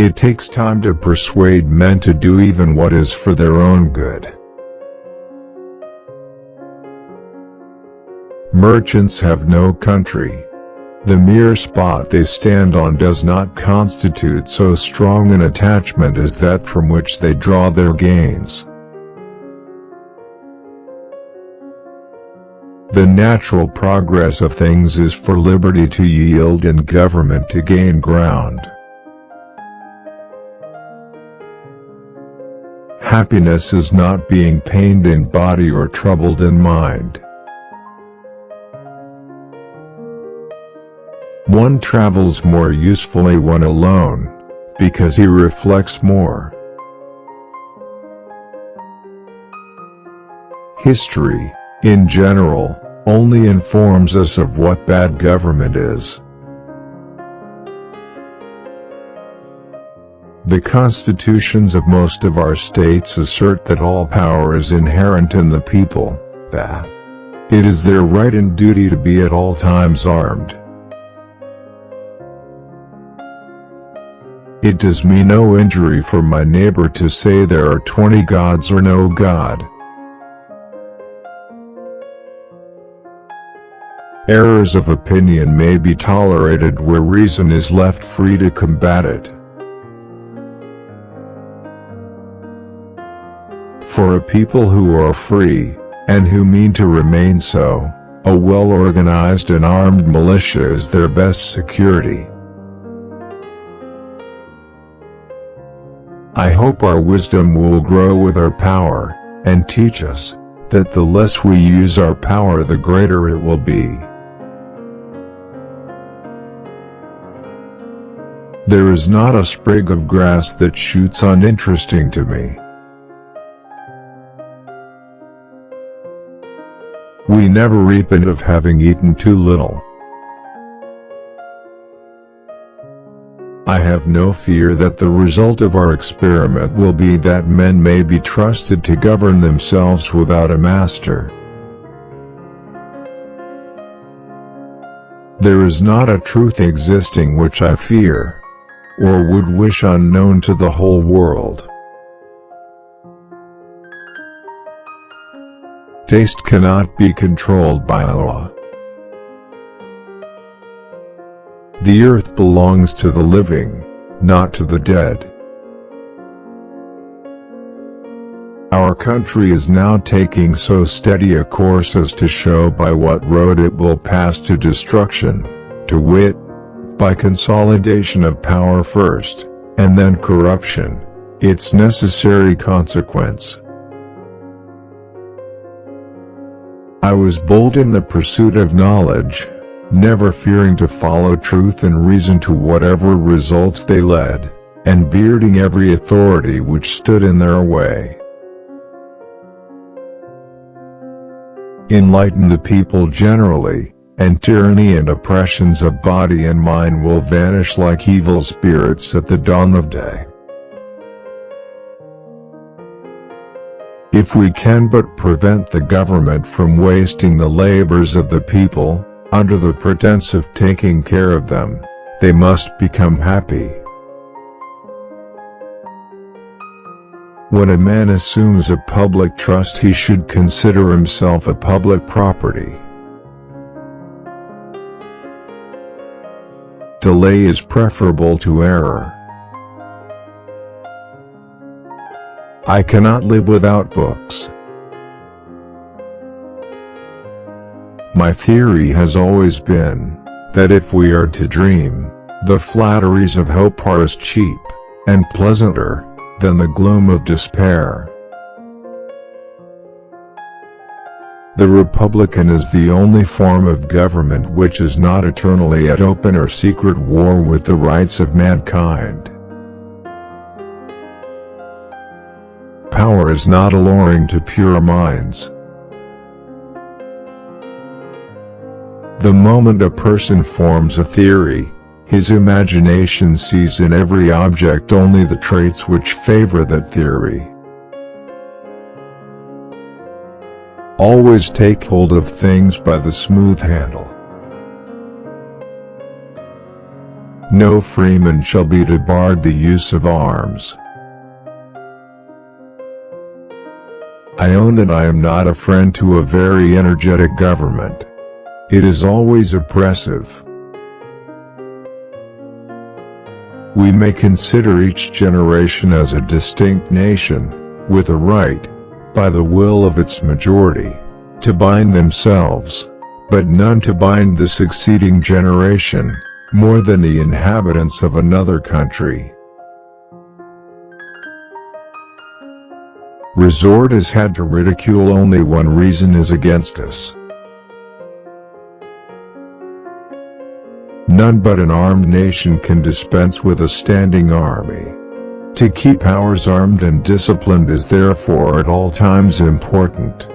It takes time to persuade men to do even what is for their own good. Merchants have no country. The mere spot they stand on does not constitute so strong an attachment as that from which they draw their gains. The natural progress of things is for liberty to yield and government to gain ground. Happiness is not being pained in body or troubled in mind. One travels more usefully when alone, because he reflects more. History, in general, only informs us of what bad government is. The constitutions of most of our states assert that all power is inherent in the people, that it is their right and duty to be at all times armed. It does me no injury for my neighbor to say there are 20 gods or no God. Errors of opinion may be tolerated where reason is left free to combat it. For a people who are free, and who mean to remain so, a well-organized and armed militia is their best security. I hope our wisdom will grow with our power, and teach us that the less we use our power the greater it will be. There is not a sprig of grass that shoots uninteresting to me. We never repent of having eaten too little. I have no fear that the result of our experiment will be that men may be trusted to govern themselves without a master. There is not a truth existing which I fear, or would wish unknown to the whole world. Taste cannot be controlled by law. The earth belongs to the living, not to the dead. Our country is now taking so steady a course as to show by what road it will pass to destruction, to wit, by consolidation of power first, and then corruption, its necessary consequence. I was bold in the pursuit of knowledge, never fearing to follow truth and reason to whatever results they led, and bearding every authority which stood in their way. Enlighten the people generally, and tyranny and oppressions of body and mind will vanish like evil spirits at the dawn of day. If we can but prevent the government from wasting the labors of the people, under the pretense of taking care of them, they must become happy. When a man assumes a public trust, he should consider himself a public property. Delay is preferable to error. I cannot live without books. My theory has always been that if we are to dream, the flatteries of hope are as cheap and pleasanter than the gloom of despair. The Republican is the only form of government which is not eternally at open or secret war with the rights of mankind. Power is not alluring to pure minds. The moment a person forms a theory, his imagination sees in every object only the traits which favor that theory. Always take hold of things by the smooth handle. No freeman shall be debarred the use of arms. I own that I am not a friend to a very energetic government. It is always oppressive. We may consider each generation as a distinct nation, with a right, by the will of its majority, to bind themselves, but none to bind the succeeding generation, more than the inhabitants of another country. Resort is had to ridicule only when reason is against us. None but an armed nation can dispense with a standing army. To keep ours armed and disciplined is therefore at all times important.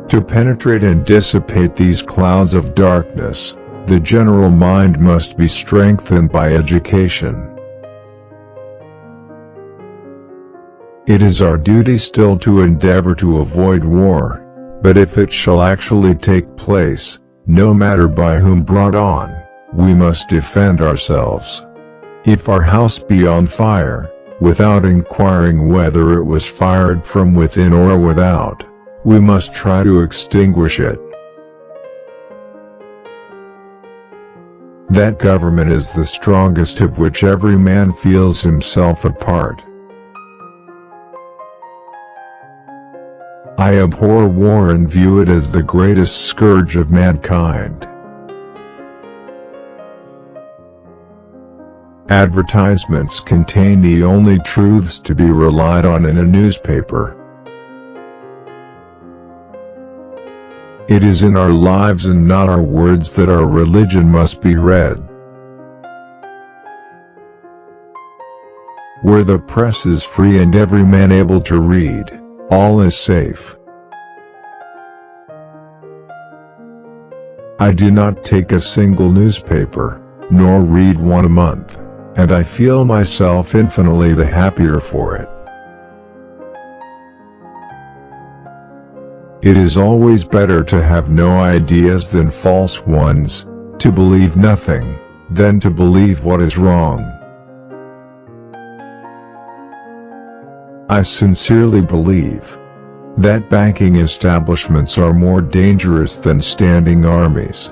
To penetrate and dissipate these clouds of darkness, the general mind must be strengthened by education. It is our duty still to endeavor to avoid war, but if it shall actually take place, no matter by whom brought on, we must defend ourselves. If our house be on fire, without inquiring whether it was fired from within or without, we must try to extinguish it. That government is the strongest of which every man feels himself a part. I abhor war and view it as the greatest scourge of mankind. Advertisements contain the only truths to be relied on in a newspaper. It is in our lives and not our words that our religion must be read. Where the press is free and every man able to read, all is safe. I do not take a single newspaper, nor read one a month, and I feel myself infinitely the happier for it. It is always better to have no ideas than false ones, to believe nothing, than to believe what is wrong. I sincerely believe that banking establishments are more dangerous than standing armies.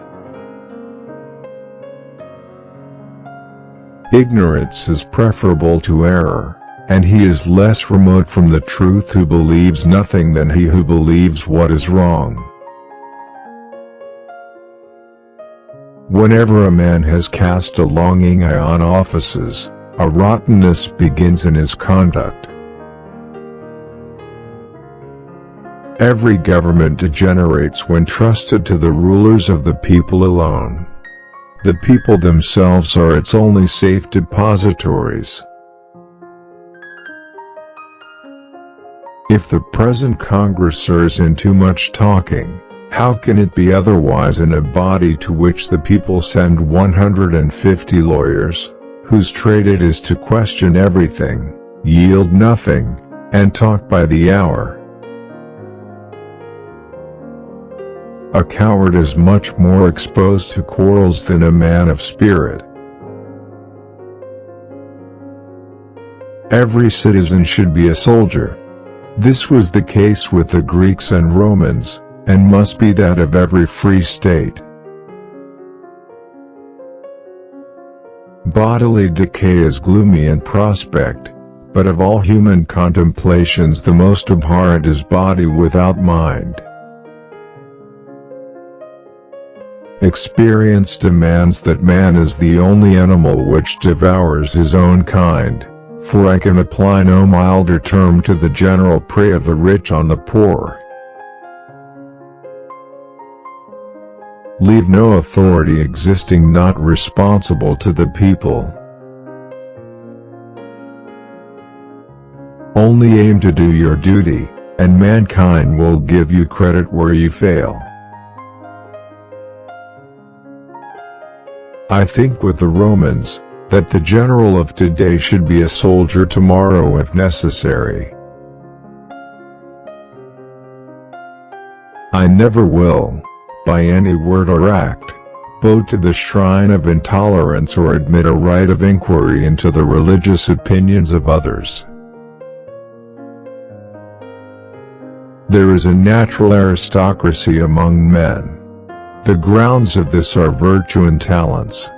Ignorance is preferable to error, and he is less remote from the truth who believes nothing than he who believes what is wrong. Whenever a man has cast a longing eye on offices, a rottenness begins in his conduct. Every government degenerates when trusted to the rulers of the people alone. The people themselves are its only safe depositories. If the present Congress serves in too much talking, how can it be otherwise in a body to which the people send 150 lawyers, whose trade it is to question everything, yield nothing, and talk by the hour? A coward is much more exposed to quarrels than a man of spirit. Every citizen should be a soldier. This was the case with the Greeks and Romans, and must be that of every free state. Bodily decay is gloomy in prospect, but of all human contemplations the most abhorrent is body without mind. Experience demands that man is the only animal which devours his own kind, for I can apply no milder term to the general prey of the rich on the poor. Leave no authority existing not responsible to the people. Only aim to do your duty, and mankind will give you credit where you fail. I think with the Romans, that the general of today should be a soldier tomorrow if necessary. I never will, by any word or act, bow to the shrine of intolerance or admit a right of inquiry into the religious opinions of others. There is a natural aristocracy among men. The grounds of this are virtue and talents.